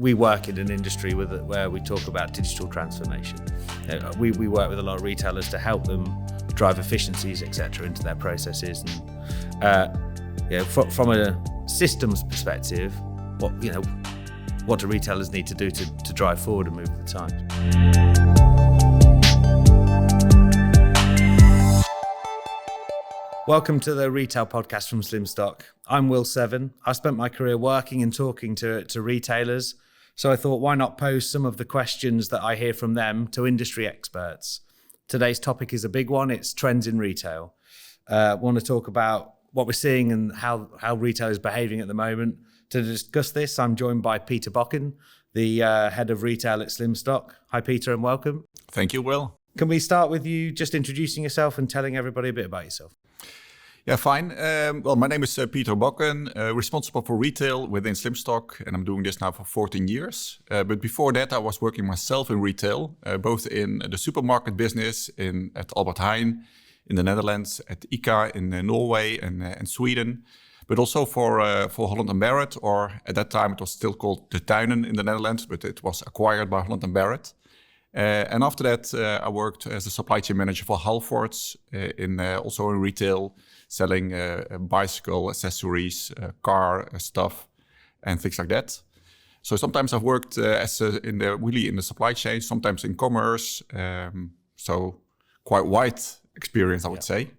we work in an industry where we talk about digital transformation. We work with a lot of retailers to help them drive efficiencies, etc., into their processes. And from a systems perspective, what do retailers need to do to drive forward and move with the times? Welcome to the Retail Podcast from Slimstock. I'm Will Severn. I've spent my career working and talking to retailers, so I thought, why not pose some of the questions that I hear from them to industry experts? Today's topic is a big one. It's trends in retail. I want to talk about what we're seeing and how retail is behaving at the moment. To discuss this, I'm joined by Peter Bocken, the head of retail at Slimstock. Hi, Peter, and welcome. Thank you, Will. Can we start with you just introducing yourself and telling everybody a bit about yourself? Yeah, fine. Well, my name is Peter Bocken, responsible for retail within Slimstock, and I'm doing this now for 14 years. But before that, I was working myself in retail, both in the supermarket business at Albert Heijn in the Netherlands, at ICA in Norway and Sweden, but also for Holland & Barrett, or at that time it was still called De Tuinen in the Netherlands, but it was acquired by Holland & Barrett. And after that, I worked as a supply chain manager for Halfords, also in retail, selling bicycle accessories, car stuff, and things like that. So sometimes I've worked in the supply chain, sometimes in commerce. So quite wide experience, I would say.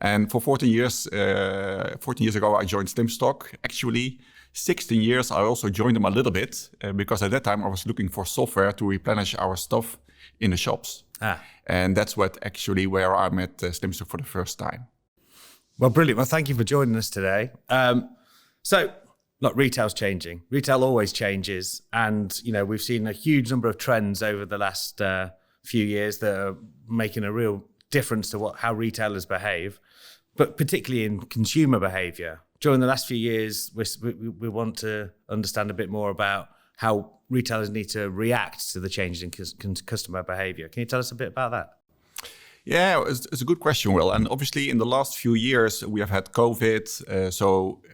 And for 14 years ago, I joined Slimstock. Actually, 16 years, I also joined them a little bit because at that time I was looking for software to replenish our stuff in the shops. And that's where I met Slimstock for the first time. Well, brilliant. Well, thank you for joining us today. Look, retail's changing. Retail always changes. And, we've seen a huge number of trends over the last few years that are making a real difference to how retailers behave, but particularly in consumer behavior. During the last few years, we want to understand a bit more about how retailers need to react to the changes in customer behavior. Can you tell us a bit about that? Yeah, it's a good question, Will. And obviously, in the last few years, we have had COVID.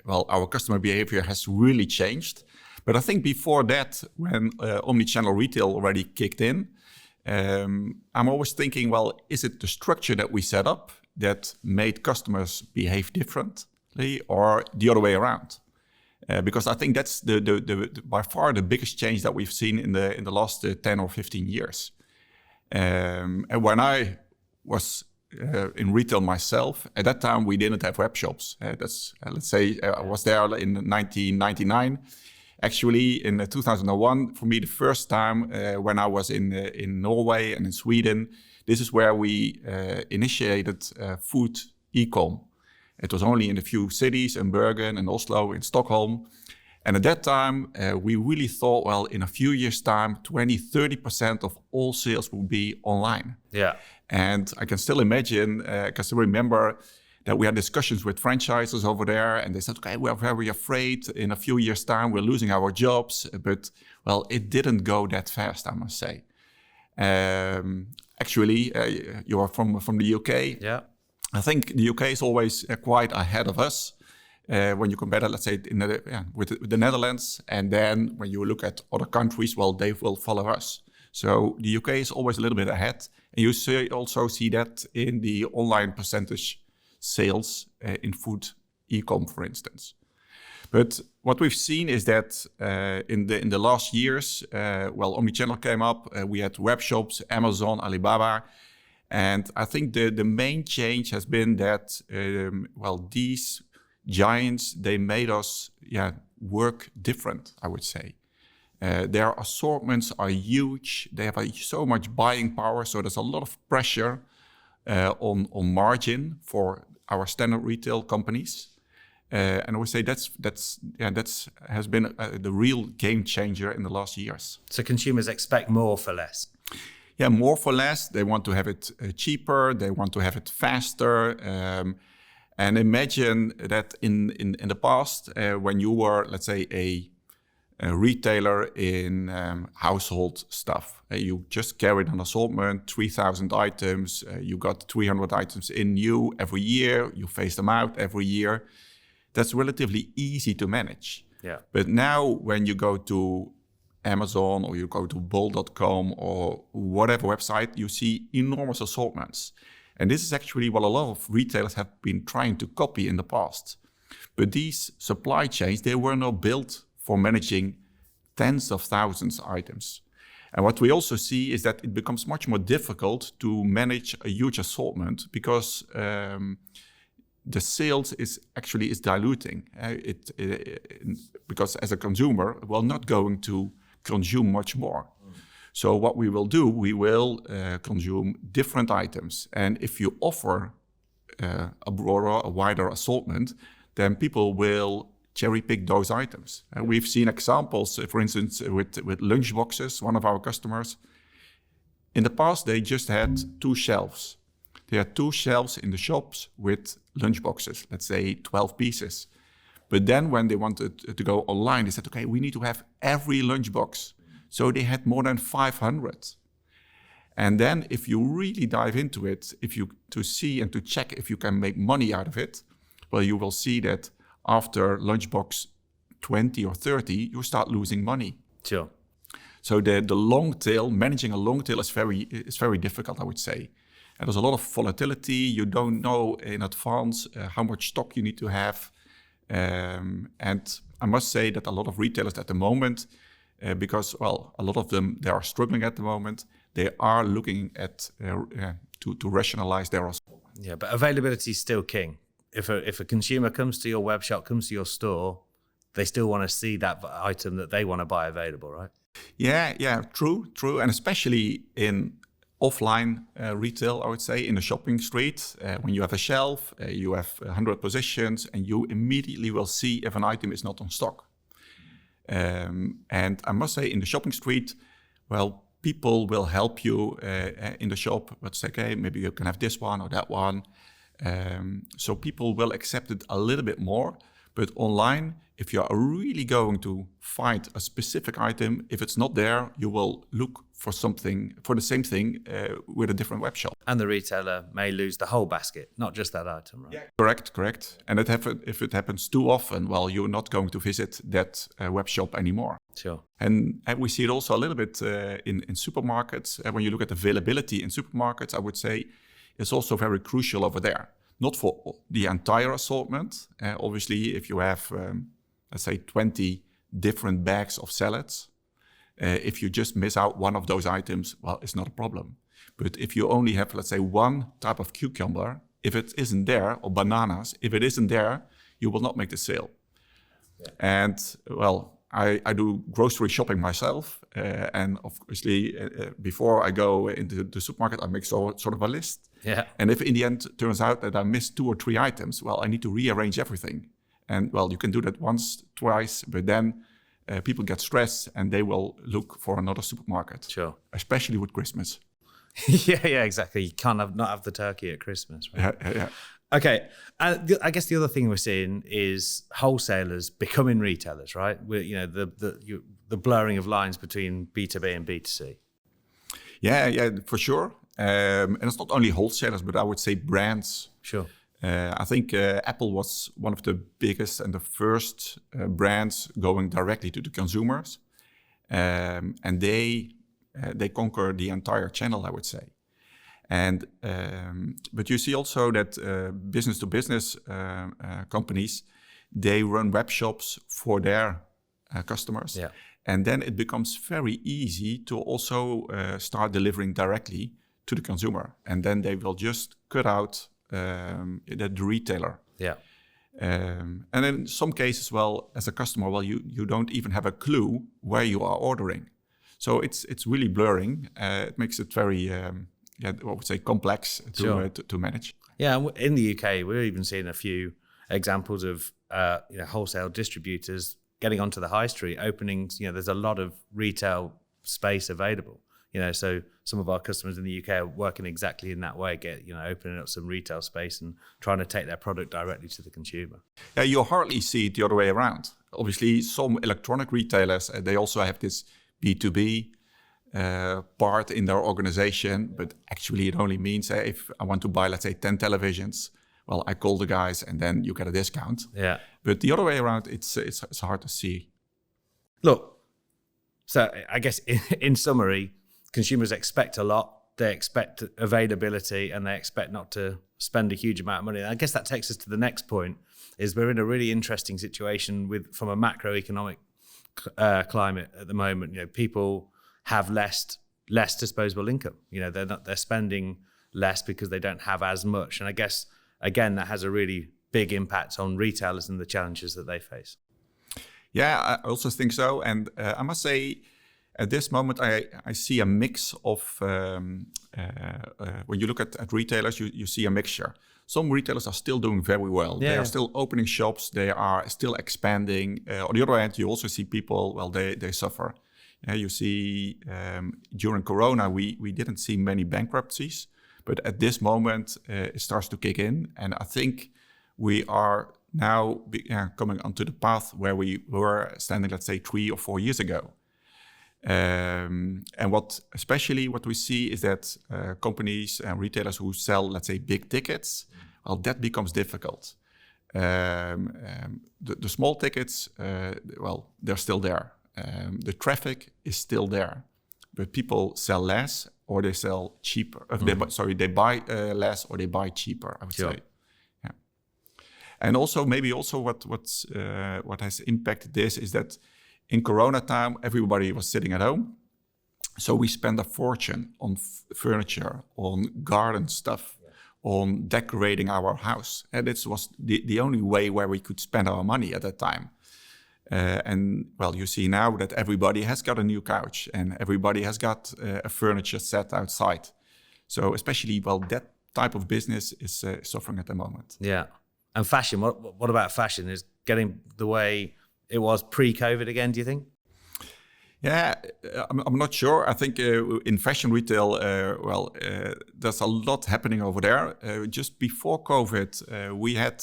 Our customer behavior has really changed. But I think before that, when omni-channel retail already kicked in, I'm always thinking, is it the structure that we set up that made customers behave differently, or the other way around? Because I think that's by far the biggest change that we've seen in the last 10 or 15 years. And when I was in retail myself, at that time we didn't have web shops. I was there in 1999. Actually, in 2001, for me, the first time when I was in Norway and in Sweden, this is where we initiated food e-com. It was only in a few cities, in Bergen and Oslo, in Stockholm. And at that time, we really thought, in a few years' time, 20-30% of all sales will be online. Yeah. And I can still imagine, I can still remember that we had discussions with franchisers over there, and they said, okay, we're very afraid in a few years' time we're losing our jobs. But, it didn't go that fast, I must say. Actually, you are from the UK. Yeah. I think the UK is always quite ahead of us when you compare that, let's say, with the Netherlands. And then when you look at other countries, they will follow us. So the UK is always a little bit ahead. And you also see that in the online percentage sales in food e-com, for instance. But what we've seen is that in the last years, omni-channel came up. We had web shops, Amazon, Alibaba. And I think the main change has been that, these giants, they made us work different, I would say. Their assortments are huge. They have so much buying power. So there's a lot of pressure on margin for our standard retail companies. And I would say that's has been the real game changer in the last years. So consumers expect more for less. Yeah, more for less. They want to have it cheaper. They want to have it faster. And imagine that in the past, when you were, let's say, a retailer in household stuff, you just carried an assortment, 3,000 items. You got 300 items in new every year. You phase them out every year. That's relatively easy to manage. Yeah. But now when you go to Amazon or you go to bol.com or whatever website, you see enormous assortments. And this is actually what a lot of retailers have been trying to copy in the past. But these supply chains, they were not built for managing tens of thousands of items. And what we also see is that it becomes much more difficult to manage a huge assortment because the sales is diluting. Because as a consumer, we're not going to consume much more. So what we will do, we will consume different items. And if you offer a broader, a wider assortment, then people will cherry pick those items. And we've seen examples, for instance, with lunchboxes, one of our customers. In the past, they just had 2 shelves. They had 2 shelves in the shops with lunchboxes, let's say 12 pieces. But then when they wanted to go online, they said, okay, we need to have every lunchbox. So they had more than 500. And then if you really dive into it, to see and to check if you can make money out of it, well, you will see that after lunchbox 20 or 30, you start losing money. Sure. So the long tail, managing a long tail is very difficult, I would say. And there's a lot of volatility. You don't know in advance how much stock you need to have. And I must say that a lot of retailers at the moment, because, well, a lot of them, they are struggling at the moment, they are looking at to rationalize their assortment. Yeah, but availability is still king. If a consumer comes to your web shop, comes to your store, they still want to see that item that they want to buy available, right? Yeah, true. And especially in offline retail, I would say, in the shopping street, when you have a shelf, you have 100 positions, and you immediately will see if an item is not on stock. And I must say, in the shopping street, well, people will help you in the shop, but say, okay, maybe you can have this one or that one. So people will accept it a little bit more. But online, if you are really going to find a specific item, if it's not there, you will look for something, for the same thing with a different web shop. And the retailer may lose the whole basket, not just that item, right? Yeah. Correct. And if it happens too often, well, you're not going to visit that web shop anymore. Sure. And we see it also a little bit in supermarkets. When you look at availability in supermarkets, I would say it's also very crucial over there. Not for the entire assortment. Obviously, if you have, let's say, 20 different bags of salads, if you just miss out one of those items, well, it's not a problem. But if you only have, let's say, one type of cucumber, if it isn't there, or bananas, if it isn't there, you will not make the sale. Yeah. And, well, I do grocery shopping myself. And obviously, before I go into the supermarket, I make sort of a list. Yeah. And if in the end it turns out that I missed 2 or 3 items, well, I need to rearrange everything. And, well, you can do that once, twice, but then people get stressed and they will look for another supermarket. Sure. Especially with Christmas. yeah, exactly. You can't not have the turkey at Christmas, right? Yeah. Okay. I guess the other thing we're seeing is wholesalers becoming retailers, right? The blurring of lines between B2B and B2C. Yeah, for sure. And it's not only wholesalers, but I would say brands. Sure. I think Apple was one of the biggest and the first brands going directly to the consumers. And they conquer the entire channel, I would say. And but you see also that business-to-business companies, they run web shops for their customers. Yeah. And then it becomes very easy to also start delivering directly to the consumer. And then they will just cut out the retailer. Yeah. And in some cases, well, as a customer, well, you don't even have a clue where you are ordering. So it's really blurring. It makes it very... I would say complex to manage. Yeah, in the UK, we're even seeing a few examples of wholesale distributors getting onto the high street, opening. There's a lot of retail space available. So some of our customers in the UK are working exactly in that way, opening up some retail space and trying to take their product directly to the consumer. Yeah, you hardly see it the other way around. Obviously, some electronic retailers, they also have this B2B part in their organization, but actually it only means if I want to buy, let's say, 10 televisions, well, I call the guys and then you get a discount. Yeah. But the other way around, it's hard to see. Look, So I guess in summary, consumers expect a lot. They expect availability, and they expect not to spend a huge amount of money. And I guess that takes us to the next point: is we're in a really interesting situation from a macroeconomic climate at the moment. People have less disposable income. They're spending less because they don't have as much. And I guess again that has a really big impact on retailers and the challenges that they face. Yeah, I also think so. And I must say, at this moment, I see a mix of, when you look at retailers, you see a mixture. Some retailers are still doing very well. Yeah. They are still opening shops. They are still expanding. On the other hand, you also see people, they suffer. You see, during Corona, we didn't see many bankruptcies. But at this moment, it starts to kick in. And I think we are now coming onto the path where we were standing, let's say, 3 or 4 years ago. And what we see is that companies and retailers who sell, let's say, big tickets, well, that becomes difficult. The small tickets, they're still there. The traffic is still there, but people sell less or they sell cheaper. They buy less or they buy cheaper, I would say. Yeah. And also, maybe also what has impacted this is that in Corona time, everybody was sitting at home. So we spent a fortune on furniture, on garden stuff, on decorating our house. And this was the only way where we could spend our money at that time. You see now that everybody has got a new couch and everybody has got a furniture set outside. So especially, that type of business is suffering at the moment. Yeah. And fashion, what about fashion? Is getting the way it was pre-COVID again, do you think? Yeah, I'm not sure. I think in fashion retail, there's a lot happening over there. Just before COVID, we had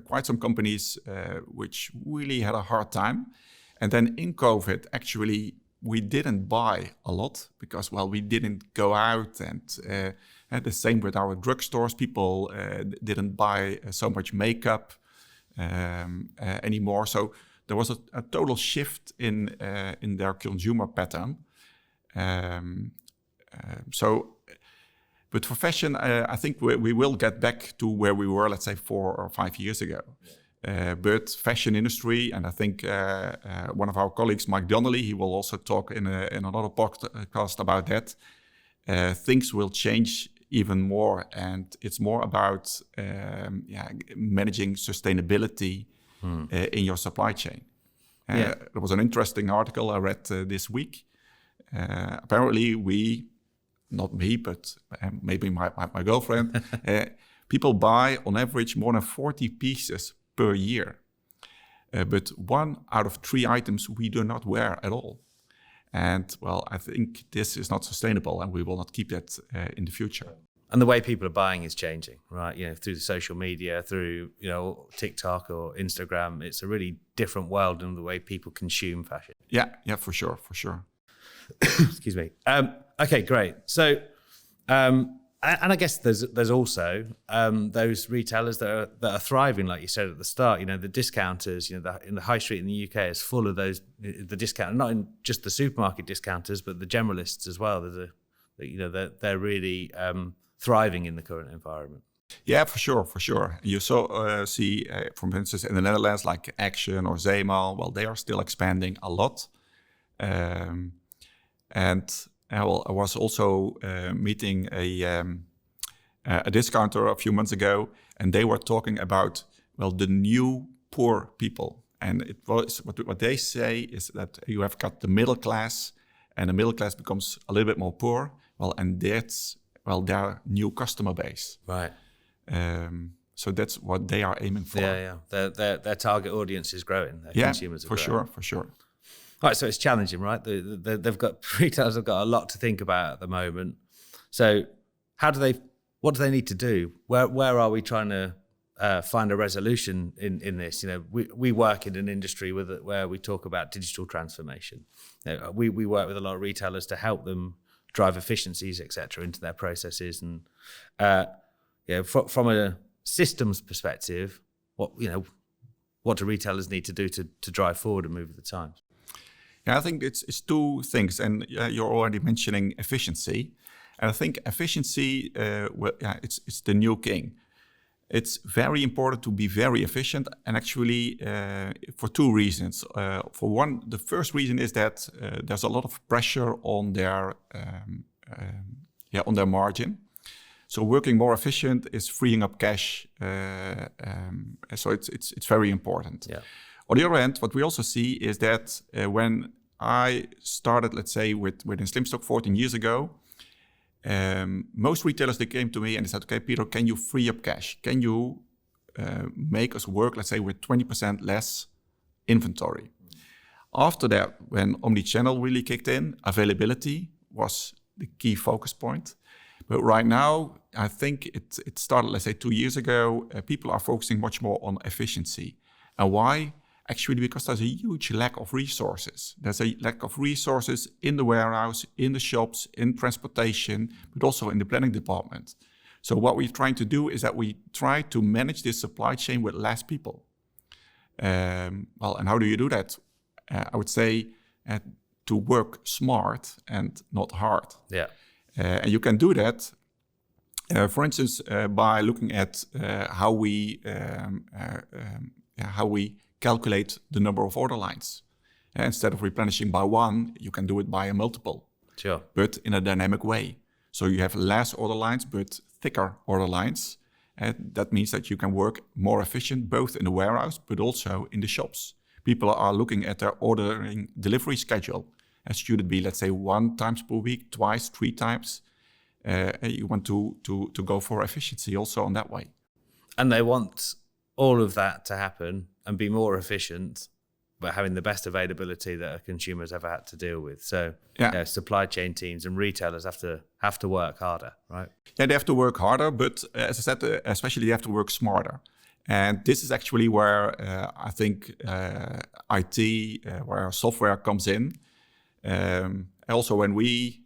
quite some companies which really had a hard time. And then in COVID, actually, we didn't buy a lot because, we didn't go out. And the same with our drugstores. People didn't buy so much makeup anymore. So there was a total shift in their consumer pattern. But for fashion, I think we will get back to where we were, let's say, 4 or 5 years ago. But fashion industry, and I think one of our colleagues, Mike Donnelly, he will also talk in another podcast about that. Things will change even more, and it's more about managing sustainability in your supply chain. There was an interesting article I read this week. Apparently not me, but maybe my girlfriend, people buy on average more than 40 pieces per year. But 1 out of 3 items we do not wear at all. And I think this is not sustainable and we will not keep that in the future. And the way people are buying is changing, right? Through the social media, through, TikTok or Instagram, it's a really different world in the way people consume fashion. Yeah, for sure. Excuse me. Okay, great. So, and I guess there's also those retailers that are thriving, like you said at the start. The discounters. In the high street in the UK is full of those. The discount, not in just the supermarket discounters, but the generalists as well. They're really thriving in the current environment. Yeah, for sure. You see, for instance, in the Netherlands, like Action or Zeemal, they are still expanding a lot. I was also meeting a discounter a few months ago, and they were talking about, the new poor people. And it was what they say is that you have got the middle class, and the middle class becomes a little bit more poor. And that's their new customer base. Right. So that's what they are aiming for. Yeah. Their target audience is growing. Their consumers are growing. For sure. All right, so it's challenging, right? Retailers have got a lot to think about at the moment. So what do they need to do? Where are we trying to find a resolution in this? We work in an industry where we talk about digital transformation. We work with a lot of retailers to help them drive efficiencies, etc., into their processes. And from a systems perspective, what do retailers need to do to drive forward and move with the times? Yeah, I think it's two things, and you're already mentioning efficiency, and I think efficiency, it's the new king. It's very important to be very efficient, and actually for two reasons. For one, the first reason is that there's a lot of pressure on their margin. So working more efficient is freeing up cash. So it's very important. Yeah. On the other hand, what we also see is that when I started, let's say, within Slimstock 14 years ago, most retailers, they came to me and they said, okay, Peter, can you free up cash? Can you make us work, let's say, with 20% less inventory? After that, when omni-channel really kicked in, availability was the key focus point. But right now, I think it started, let's say, 2 years ago. People are focusing much more on efficiency. And why? Actually, because there's a huge lack of resources. There's a lack of resources in the warehouse, in the shops, in transportation, but also in the planning department. So what we're trying to do is that we try to manage this supply chain with less people. And how do you do that? I would say to work smart and not hard. Yeah. And you can do that, for instance, by looking at how we calculate the number of order lines. Instead of replenishing by one, you can do it by a multiple. Sure. But in a dynamic way. So you have less order lines, but thicker order lines. And that means that you can work more efficient, both in the warehouse, but also in the shops. People are looking at their ordering delivery schedule. Should it be, let's say, 1 time per week, twice, 3 times? You want to go for efficiency also on that way. And they want all of that to happen and be more efficient, but having the best availability that a consumer's ever had to deal with. So supply chain teams and retailers have to work harder, right? Yeah, they have to work harder, but as I said, especially they have to work smarter. And this is actually where I think IT, where software comes in. Also, when we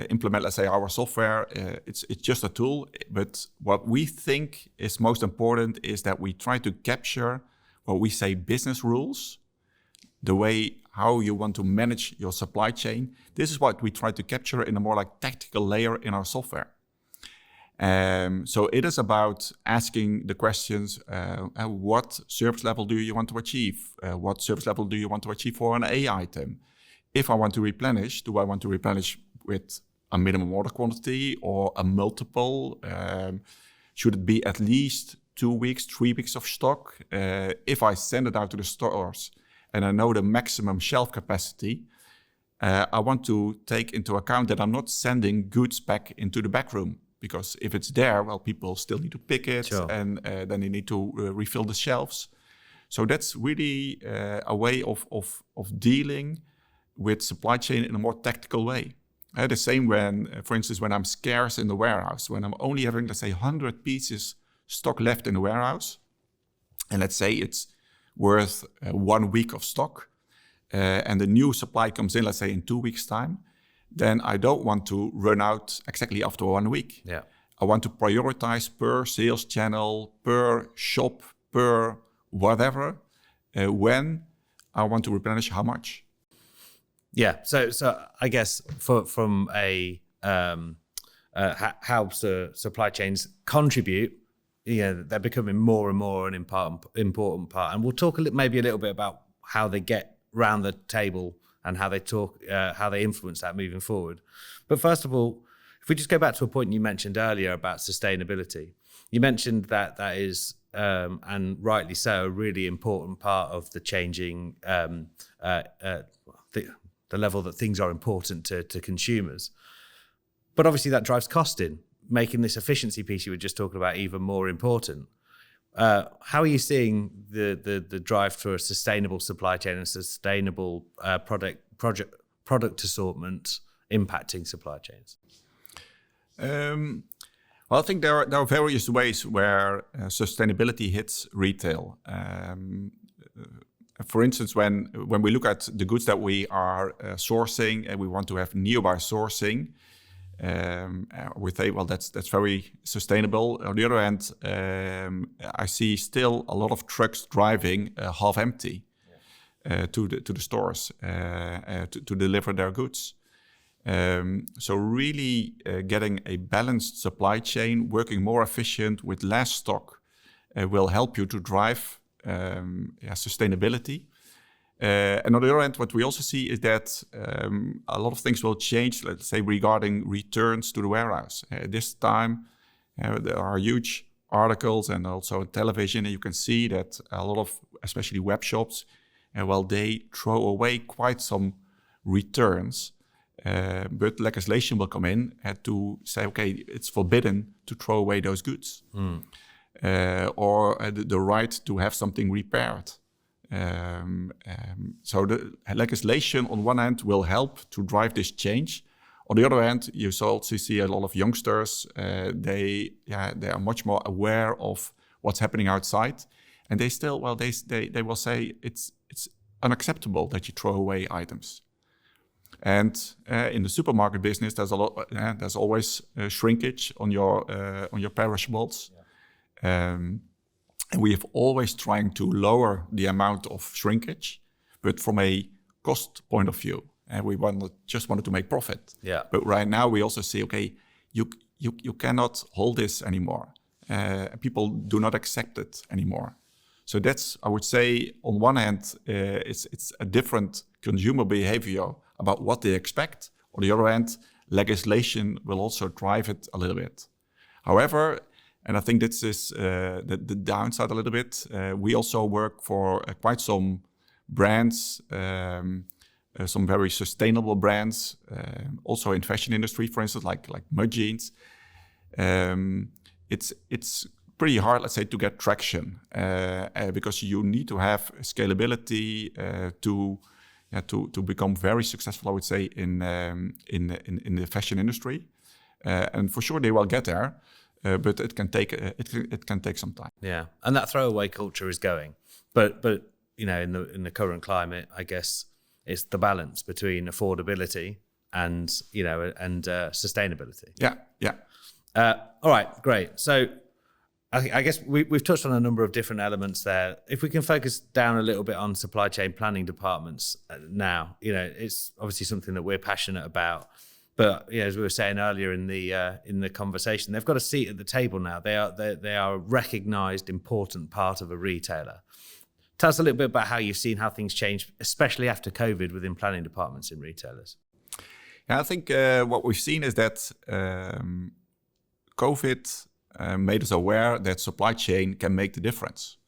implement, let's say, our software, it's just a tool. But what we think is most important is that we try to capture what we say business rules, the way how you want to manage your supply chain. This is what we try to capture in a more like tactical layer in our software. So it is about asking the questions, what service level do you want to achieve? What service level do you want to achieve for an A item? If I want to replenish, do I want to replenish with a minimum order quantity or a multiple? Should it be at least 2 weeks, 3 weeks of stock? If I send it out to the stores and I know the maximum shelf capacity, I want to take into account that I'm not sending goods back into the back room. Because if it's there, well, people still need to pick it, sure. And then they need to refill the shelves. So that's really a way of dealing with supply chain in a more tactical way. The same when, for instance, when I'm scarce in the warehouse, when I'm only having, let's say, 100 pieces stock left in the warehouse, and let's say it's worth 1 week of stock, and the new supply comes in, let's say, in 2 weeks' time, then I don't want to run out exactly after 1 week. Yeah. I want to prioritize per sales channel, per shop, per whatever, when I want to replenish how much. Yeah. So I guess from a how supply chains contribute, they're becoming more and more an important part. And we'll talk maybe a little bit about how they get round the table and how they influence that moving forward. But first of all, if we just go back to a point you mentioned earlier about sustainability, you mentioned that is, and rightly so, a really important part of the changing, the level that things are important to consumers. But obviously that drives cost in, making this efficiency piece you were just talking about even more important. How are you seeing the drive for a sustainable supply chain and sustainable product assortment impacting supply chains? Well, I think there are various ways where sustainability hits retail. For instance, when we look at the goods that we are sourcing and we want to have nearby sourcing, we say, well, that's very sustainable. On the other hand, I see still a lot of trucks driving half empty. to the stores to deliver their goods. So really getting a balanced supply chain, working more efficient with less stock, will help you to drive sustainability. And on the other hand, what we also see is that a lot of things will change, let's say, regarding returns to the warehouse. This time, there are huge articles and also on television, and you can see that a lot of, especially web shops, they throw away quite some returns. But legislation will come in to say, okay, it's forbidden to throw away those goods. Or the right to have something repaired. So the legislation on one hand will help to drive this change. On the other hand, you also see a lot of youngsters. They are much more aware of what's happening outside, and they still they will say it's unacceptable that you throw away items. And in the supermarket business, there's always shrinkage on your perishables. Yeah. And we have always trying to lower the amount of shrinkage, but from a cost point of view, and we just wanted to make profit. Yeah. But right now we also see, okay, you cannot hold this anymore. People do not accept it anymore. So that's, I would say, on one hand, it's a different consumer behavior about what they expect. On the other hand, legislation will also drive it a little bit. However, and I think this is the downside a little bit. We also work for quite some brands, some very sustainable brands, also in fashion industry, for instance, like mud jeans. It's pretty hard, let's say, to get traction because you need to have scalability to become very successful, I would say, in the fashion industry. And for sure, they will get there. But it can take some time. Yeah, and that throwaway culture is going, but in the current climate, I guess it's the balance between affordability and sustainability. Yeah. All right, great. So I guess we've touched on a number of different elements there. If we can focus down a little bit on supply chain planning departments now, it's obviously something that we're passionate about. But as we were saying earlier in the conversation, they've got a seat at the table now. They are a recognised important part of a retailer. Tell us a little bit about how you've seen how things changed, especially after COVID, within planning departments in retailers. Yeah, I think what we've seen is that COVID made us aware that supply chain can make the difference.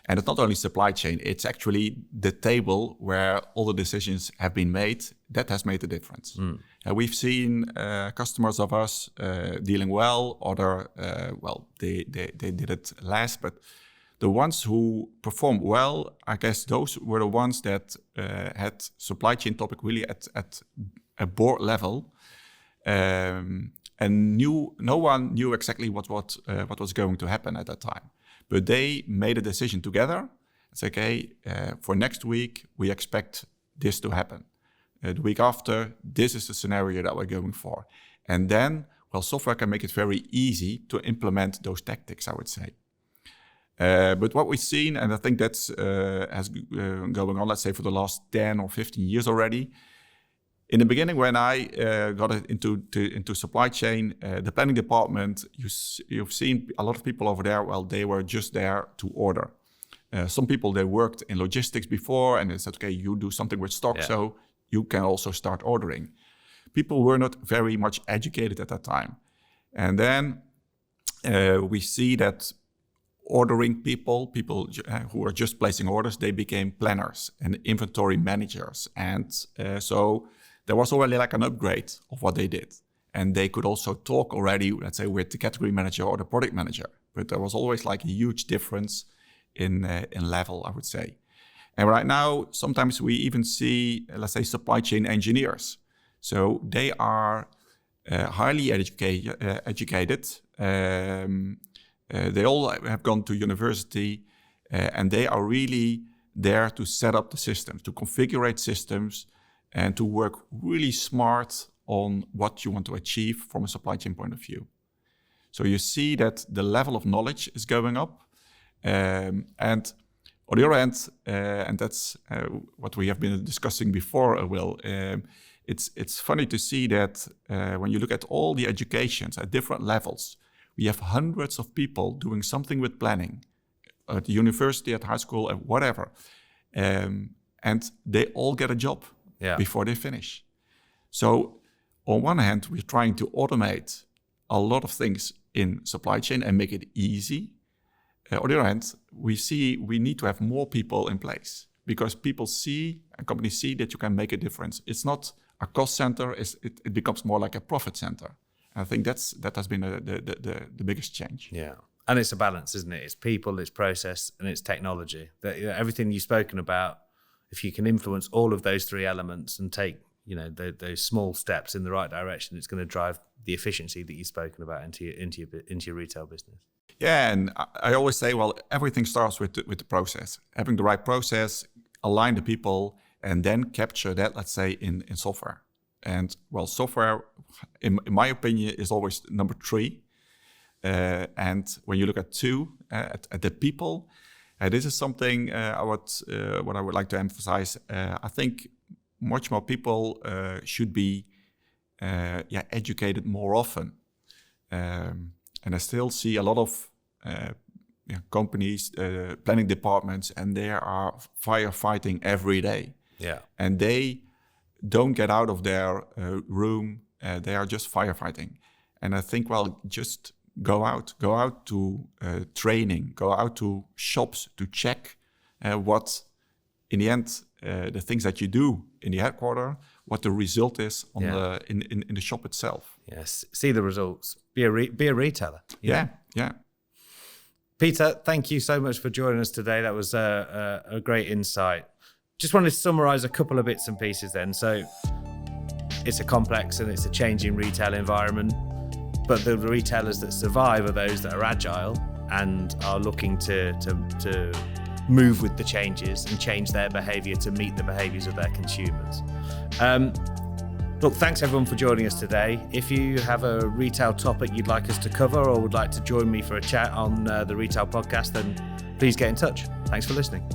And it's not only supply chain, it's actually the table where all the decisions have been made that has made the difference. And we've seen customers of us dealing well, they did it less, but the ones who performed well, I guess those were the ones that had supply chain topic really at a board level. And no one knew exactly what was going to happen at that time. But they made a decision together. It's okay, for next week, we expect this to happen. The week after, this is the scenario that we're going for. And then, software can make it very easy to implement those tactics, I would say. But what we've seen, and I think that's has going on, let's say, for the last 10 or 15 years already. In the beginning, when I got into supply chain, the planning department, you've seen a lot of people over there. Well, they were just there to order. Some people, they worked in logistics before, and they said, okay, you do something with stock, so you can also start ordering. People were not very much educated at that time. And then we see that ordering people who were just placing orders, they became planners and inventory managers. And so there was already like an upgrade of what they did. And they could also talk already, let's say, with the category manager or the product manager. But there was always like a huge difference in level, I would say. And right now, sometimes we even see, let's say, supply chain engineers. So they are highly educated. They all have gone to university, and they are really there to set up the systems, to configure systems, and to work really smart on what you want to achieve from a supply chain point of view. So you see that the level of knowledge is going up. And On the other hand, and that's what we have been discussing before, Will, it's funny to see that when you look at all the educations at different levels, we have hundreds of people doing something with planning at the university, at high school, at whatever. And they all get a job before they finish. So on one hand, we're trying to automate a lot of things in supply chain and make it easy. On the other hand, we see we need to have more people in place because people see and companies see that you can make a difference. It's not a cost center, it becomes more like a profit center. And I think that has been the biggest change. Yeah. And it's a balance, isn't it? It's people, it's process, and it's technology. Everything you've spoken about, if you can influence all of those three elements and take those small steps in the right direction, it's going to drive the efficiency that you've spoken about into your retail business. Yeah, and I always say, well, everything starts with the process. Having the right process, align the people, and then capture that, let's say, in software. And well, software, in my opinion, is always number 3. And when you look at 2, at the people, this is something what I would like to emphasize. I think much more people should be educated more often. And I still see a lot of companies, planning departments, and they are firefighting every day. Yeah. And they don't get out of their room. They are just firefighting. And I think, well, just go out to training, go out to shops to check what, in the end, the things that you do in the headquarters, what the result is on in the shop itself. Yes, see the results. Be a retailer. Yeah. Peter, thank you so much for joining us today. That was a great insight. Just wanted to summarize a couple of bits and pieces then. So it's a complex and it's a changing retail environment, but the retailers that survive are those that are agile and are looking to move with the changes and change their behavior to meet the behaviors of their consumers. Look, thanks everyone for joining us today. If you have a retail topic you'd like us to cover or would like to join me for a chat on the Retail Podcast, then please get in touch. Thanks for listening.